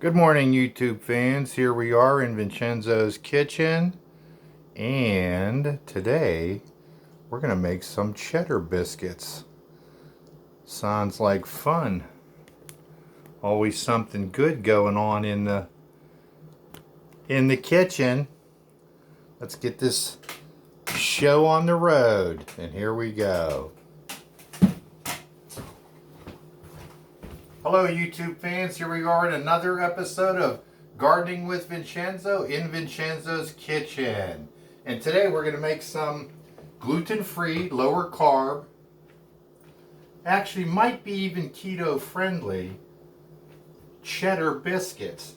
Good morning, YouTube fans. Here we are in Vincenzo's kitchen, and today we're going to make some cheddar biscuits. Sounds like fun. Always something good going on in the kitchen. Let's get this show on the road, and here we go. Hello, YouTube fans. Here we are in another episode of Gardening with Vincenzo in Vincenzo's kitchen. And today we're going to make some gluten-free, lower carb, actually might be even keto friendly, cheddar biscuits.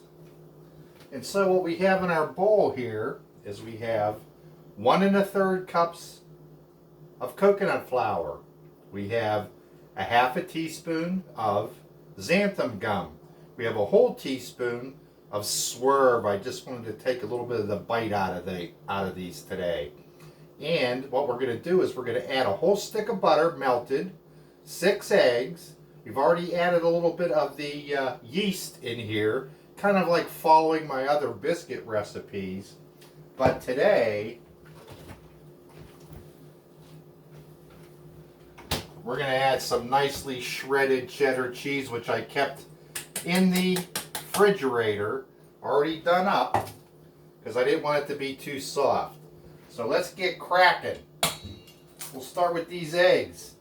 And so what we have in our bowl here is we have 1 1/3 cups of coconut flour. We have a half a teaspoon of xanthan gum. We have a whole teaspoon of Swerve. I just wanted to take a little bit of the bite out of these today. And what we're going to do is we're going to add a whole stick of butter melted, 6 eggs. We've already added a little bit of the yeast in here, kind of like following my other biscuit recipes. But today we're going to add some nicely shredded cheddar cheese, which I kept in the refrigerator, already done up, because I didn't want it to be too soft. So let's get cracking. We'll start with these eggs.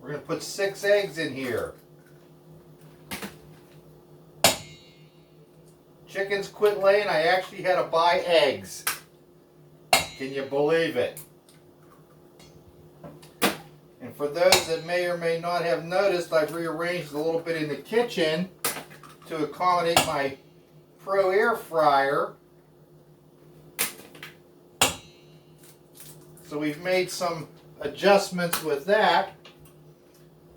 We're going to put 6 eggs in here. Chickens quit laying. I actually had to buy eggs. Can you believe it? And for those that may or may not have noticed, I've rearranged a little bit in the kitchen to accommodate my Pro air fryer. So we've made some adjustments with that.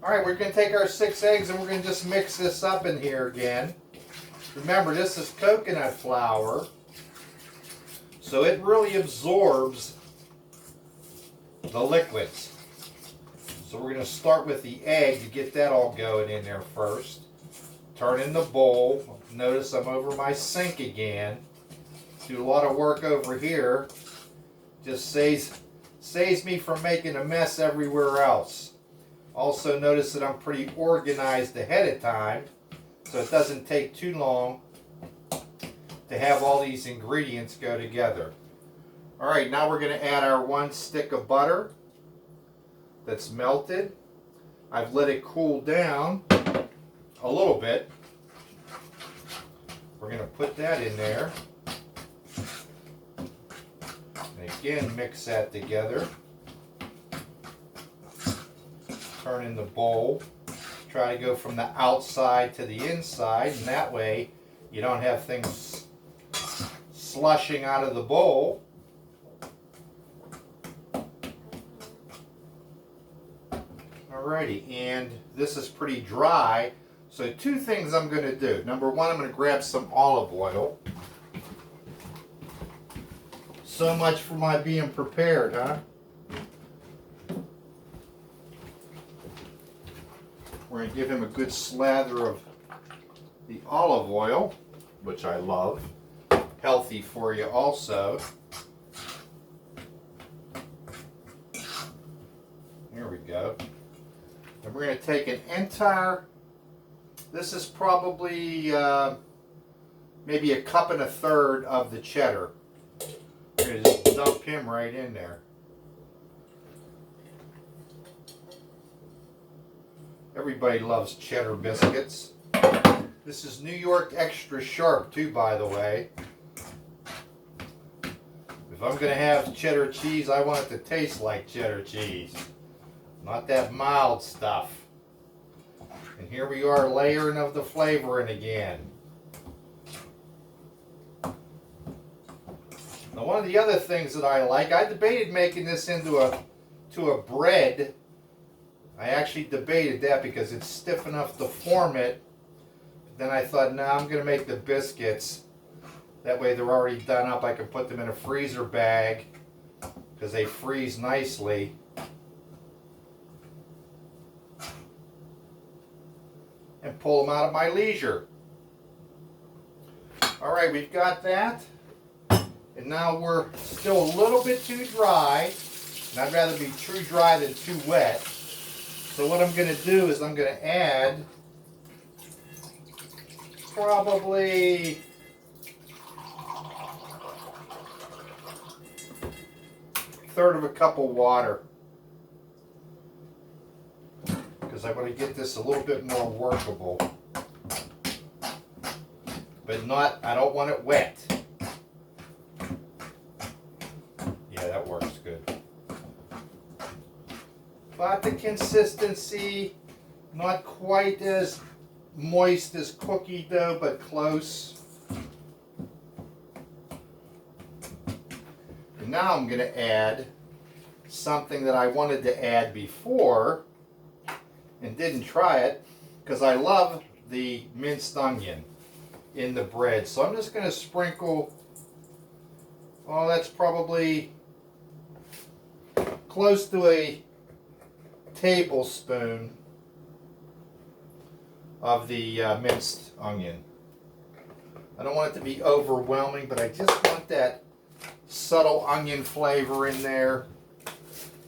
Alright, we're going to take our 6 eggs and we're going to just mix this up in here again. Remember, this is coconut flour, so it really absorbs the liquids. So we're going to start with the egg to get that all going in there first. Turn in the bowl. Notice I'm over my sink again. Do a lot of work over here. Just saves me from making a mess everywhere else. Also notice that I'm pretty organized ahead of time, so it doesn't take too long to have all these ingredients go together. Alright, now we're going to add our 1 stick of butter that's melted. I've let it cool down a little bit. We're going to put that in there. And again, mix that together. Turn in the bowl. Try to go from the outside to the inside, and that way you don't have things slushing out of the bowl. Alrighty, and this is pretty dry, so 2 things I'm going to do. Number 1, I'm going to grab some olive oil. So much for my being prepared, huh? We're going to give him a good slather of the olive oil, which I love. Healthy for you also. Here we go. And we're going to take an entire, this is probably maybe 1 1/3 cups of the cheddar. We're going to just dump him right in there. Everybody loves cheddar biscuits. This is New York extra sharp too, by the way. If I'm going to have cheddar cheese, I want it to taste like cheddar cheese. Not that mild stuff. And here we are layering of the flavoring again. Now one of the other things that I like, I debated making this into a bread. I actually debated that because it's stiff enough to form it. Then I thought, no, I'm going to make the biscuits. That way they're already done up. I can put them in a freezer bag because they freeze nicely. And pull them out at my leisure. All right, we've got that. And now we're still a little bit too dry. And I'd rather be too dry than too wet. So what I'm going to do is I'm going to add probably a third of a cup of water. Because I want to get this a little bit more workable. But not, I don't want it wet. Yeah, that works good. But the consistency, not quite as moist as cookie dough, but close. And now I'm going to add something that I wanted to add before and didn't try it because I love the minced onion in the bread. So I'm just going to sprinkle, oh, that's probably close to a tablespoon of the minced onion. I don't want it to be overwhelming, but I just want that subtle onion flavor in there.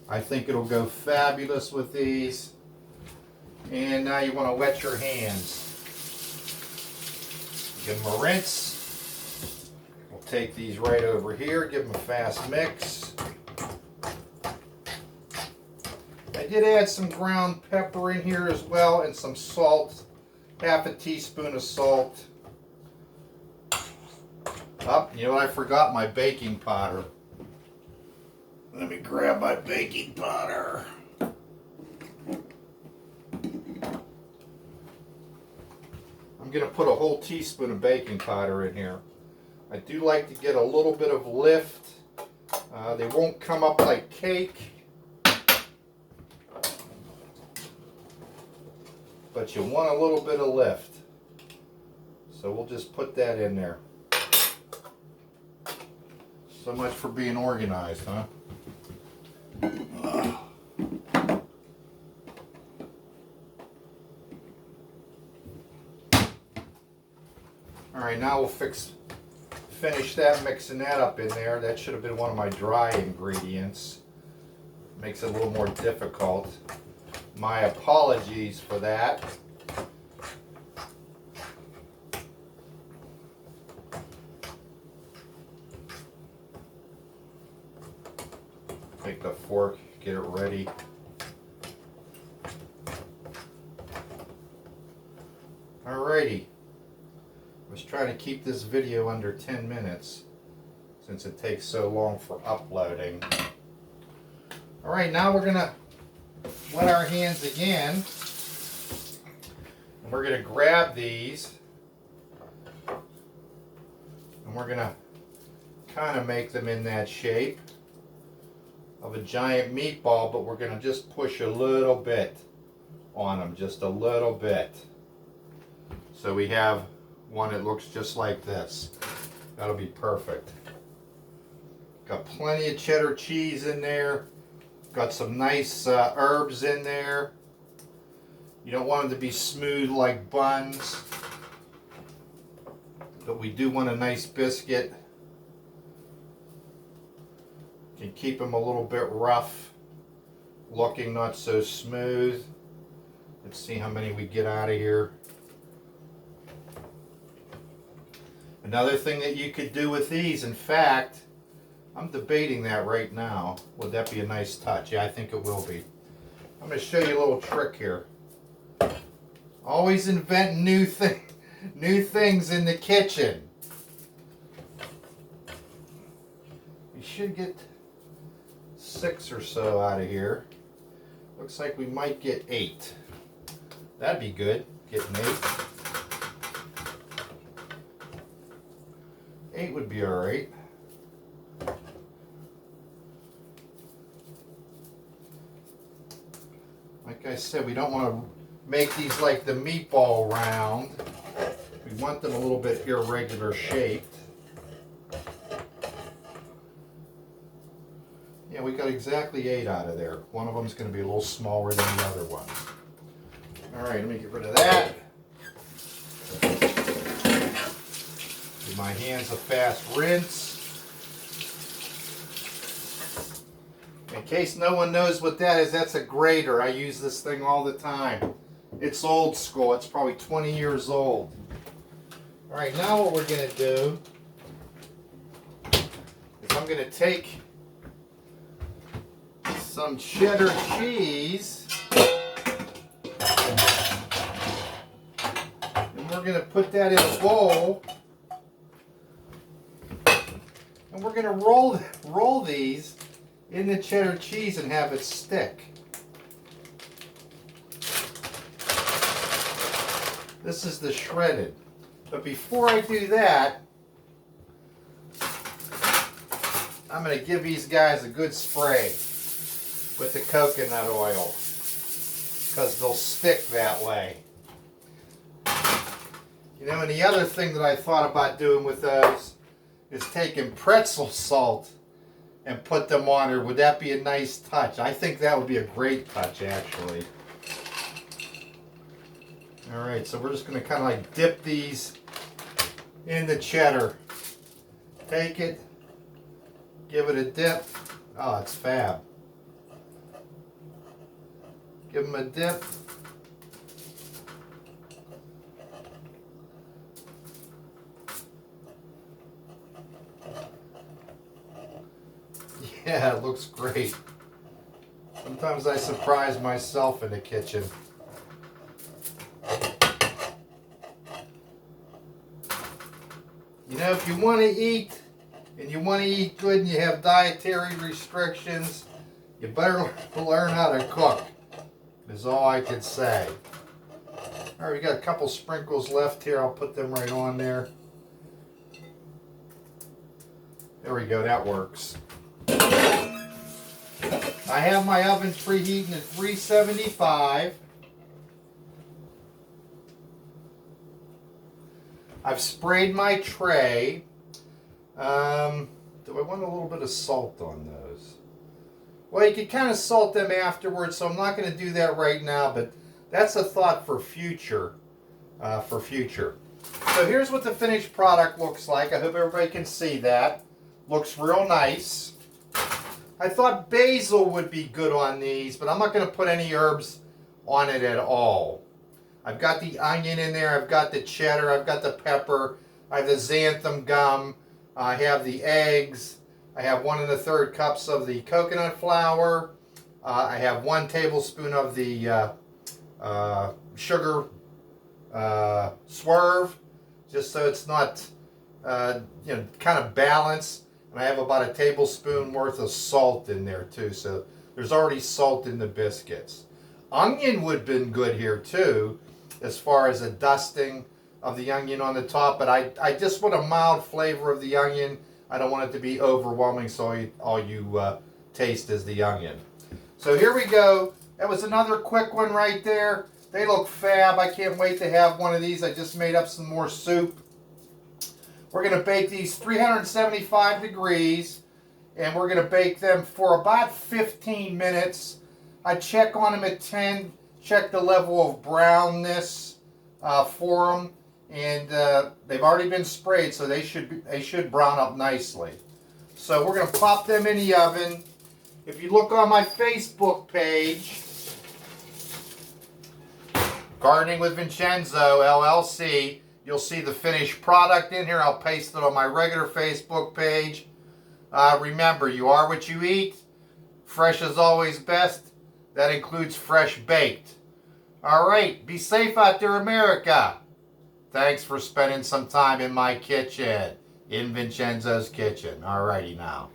I think it'll go fabulous with these. And now you want to wet your hands. Give them a rinse. We'll take these right over here, give them a fast mix. I did add some ground pepper in here as well and some salt, half a teaspoon of salt. Oh, you know what, I forgot my baking powder. Let me grab my baking powder. I'm going to put a whole teaspoon of baking powder in here. I do like to get a little bit of lift. They won't come up like cake, but you want a little bit of lift. So we'll just put that in there. So much for being organized, huh? Alright, now we'll finish that, mixing that up in there. That should have been one of my dry ingredients. Makes it a little more difficult. My apologies for that. Take the fork, get it ready. Alrighty. I was trying to keep this video under 10 minutes since it takes so long for uploading. Alright, now we're going to wet our hands again. And we're going to grab these and we're going to kind of make them in that shape of a giant meatball, but we're going to just push a little bit on them, just a little bit. So we have one that looks just like this. That'll be perfect. Got plenty of cheddar cheese in there. Got some nice herbs in there. You don't want them to be smooth like buns, but we do want a nice biscuit. Can keep them a little bit rough looking, not so smooth. Let's see how many we get out of here. Another thing that you could do with these, in fact, I'm debating that right now. Would that be a nice touch? Yeah, I think it will be. I'm going to show you a little trick here. Always invent new things in the kitchen. You should get 6 or so out of here. Looks like we might get 8. That'd be good, getting 8. 8 would be alright. Like I said, we don't want to make these like the meatball round. We want them a little bit irregular shaped. Yeah, we got exactly 8 out of there. One of them is going to be a little smaller than the other one. Alright, let me get rid of that. Do my hands a fast rinse. In case no one knows what that is, that's a grater. I use this thing all the time. It's old school. It's probably 20 years old. All right, now what we're going to do is I'm going to take some cheddar cheese and we're going to put that in a bowl and we're going to roll these in the cheddar cheese and have it stick. This is the shredded. But before I do that, I'm going to give these guys a good spray with the coconut oil because they'll stick that way. You know, and the other thing that I thought about doing with those is taking pretzel salt and put them on her. Would that be a nice touch? I think that would be a great touch, actually. Alright, so we're just going to kind of like dip these in the cheddar. Take it, give it a dip. Oh, it's fab. Give them a dip. Yeah, it looks great. Sometimes I surprise myself in the kitchen. You know, if you want to eat, and you want to eat good and you have dietary restrictions, you better learn how to cook, is all I can say. Alright, we got a couple sprinkles left here. I'll put them right on there. There we go, that works. I have my oven preheating at 375. I've sprayed my tray. Do I want a little bit of salt on those? Well, you can kind of salt them afterwards, so I'm not going to do that right now, but that's a thought for future. So here's what the finished product looks like. I hope everybody can see that. Looks real nice. I thought basil would be good on these, but I'm not going to put any herbs on it at all. I've got the onion in there, I've got the cheddar, I've got the pepper, I have the xanthan gum, I have the eggs, I have 1 1/3 cups of the coconut flour, I have 1 tablespoon of the sugar swerve, just so it's not, kind of balanced. And I have about a tablespoon worth of salt in there too, so there's already salt in the biscuits. Onion would have been good here too, as far as a dusting of the onion on the top, but I just want a mild flavor of the onion. I don't want it to be overwhelming, so all you taste is the onion. So here we go. That was another quick one right there. They look fab. I can't wait to have one of these. I just made up some more soup. We're going to bake these 375 degrees, and we're going to bake them for about 15 minutes. I check on them at 10, check the level of brownness for them, and they've already been sprayed, so they should brown up nicely. So we're going to pop them in the oven. If you look on my Facebook page, Gardening with Vincenzo, LLC, you'll see the finished product in here. I'll paste it on my regular Facebook page. Remember, you are what you eat. Fresh is always best. That includes fresh baked. All right, be safe out there, America. Thanks for spending some time in my kitchen, in Vincenzo's kitchen. All righty now.